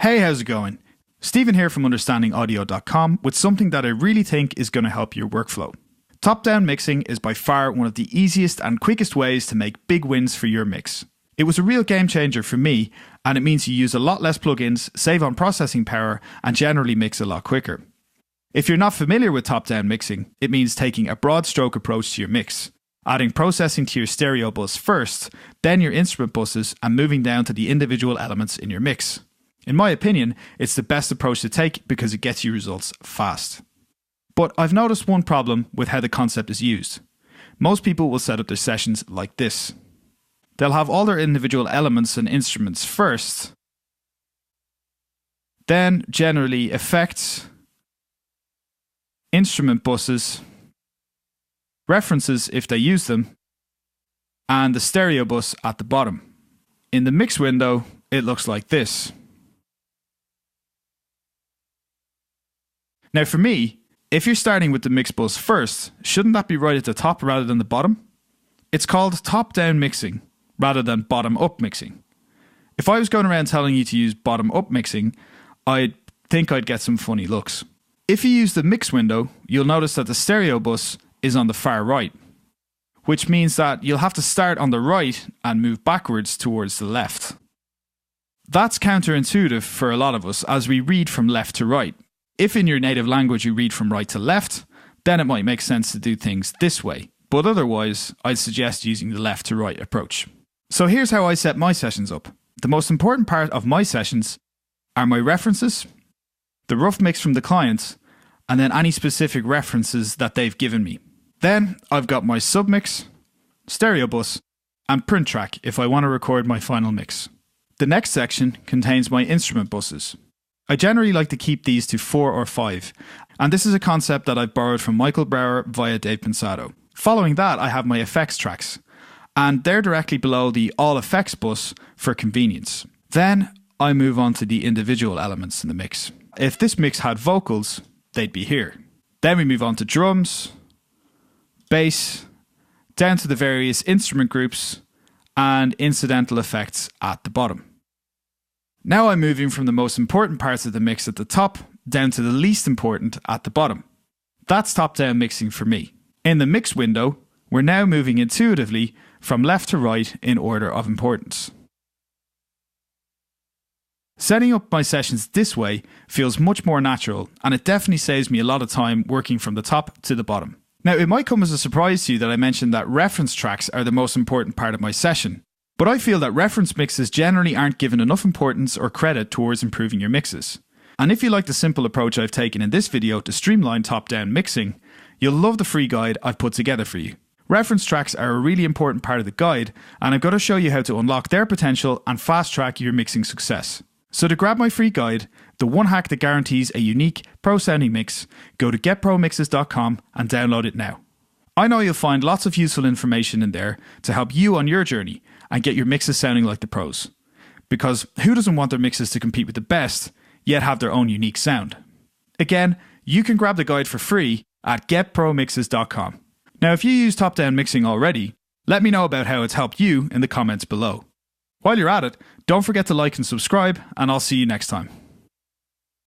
Hey, how's it going? Stephen here from understandingaudio.com with something that I really think is going to help your workflow. Top-down mixing is by far one of the easiest and quickest ways to make big wins for your mix. It was a real game changer for me, and it means you use a lot less plugins, save on processing power, and generally mix a lot quicker. If you're not familiar with top-down mixing, it means taking a broad stroke approach to your mix, adding processing to your stereo bus first, then your instrument buses, and moving down to the individual elements in your mix. In my opinion, it's the best approach to take because it gets you results fast. But I've noticed one problem with how the concept is used. Most people will set up their sessions like this. They'll have all their individual elements and instruments first, then generally effects, instrument buses, references if they use them, and the stereo bus at the bottom. In the mix window, it looks like this. Now for me, if you're starting with the mix bus first, shouldn't that be right at the top rather than the bottom? It's called top-down mixing rather than bottom-up mixing. If I was going around telling you to use bottom-up mixing, I'd think I'd get some funny looks. If you use the mix window, you'll notice that the stereo bus is on the far right, which means that you'll have to start on the right and move backwards towards the left. That's counterintuitive for a lot of us as we read from left to right. If in your native language you read from right to left, then it might make sense to do things this way, but otherwise I'd suggest using the left to right approach. So here's how I set my sessions up. The most important part of my sessions are my references, the rough mix from the client, and then any specific references that they've given me. Then I've got my submix, stereo bus, and print track if I want to record my final mix. The next section contains my instrument buses. I generally like to keep these to 4 or 5, and this is a concept that I've borrowed from Michael Brower via Dave Pensado. Following that, I have my effects tracks, and they're directly below the all effects bus for convenience. Then I move on to the individual elements in the mix. If this mix had vocals, they'd be here. Then we move on to drums, bass, down to the various instrument groups, and incidental effects at the bottom. Now I'm moving from the most important parts of the mix at the top down to the least important at the bottom. That's top-down mixing for me. In the mix window, we're now moving intuitively from left to right in order of importance. Setting up my sessions this way feels much more natural, and it definitely saves me a lot of time working from the top to the bottom. Now, it might come as a surprise to you that I mentioned that reference tracks are the most important part of my session, but I feel that reference mixes generally aren't given enough importance or credit towards improving your mixes. And if you like the simple approach I've taken in this video to streamline top-down mixing, you'll love the free guide I've put together for you. Reference tracks are a really important part of the guide, and I'm going to show you how to unlock their potential and fast-track your mixing success. So to grab my free guide, the one hack that guarantees a unique, pro-sounding mix, go to getpromixes.com and download it now. I know you'll find lots of useful information in there to help you on your journey and get your mixes sounding like the pros. Because who doesn't want their mixes to compete with the best, yet have their own unique sound? Again, you can grab the guide for free at getpromixes.com. Now, if you use top-down mixing already, let me know about how it's helped you in the comments below. While you're at it, don't forget to like and subscribe, and I'll see you next time.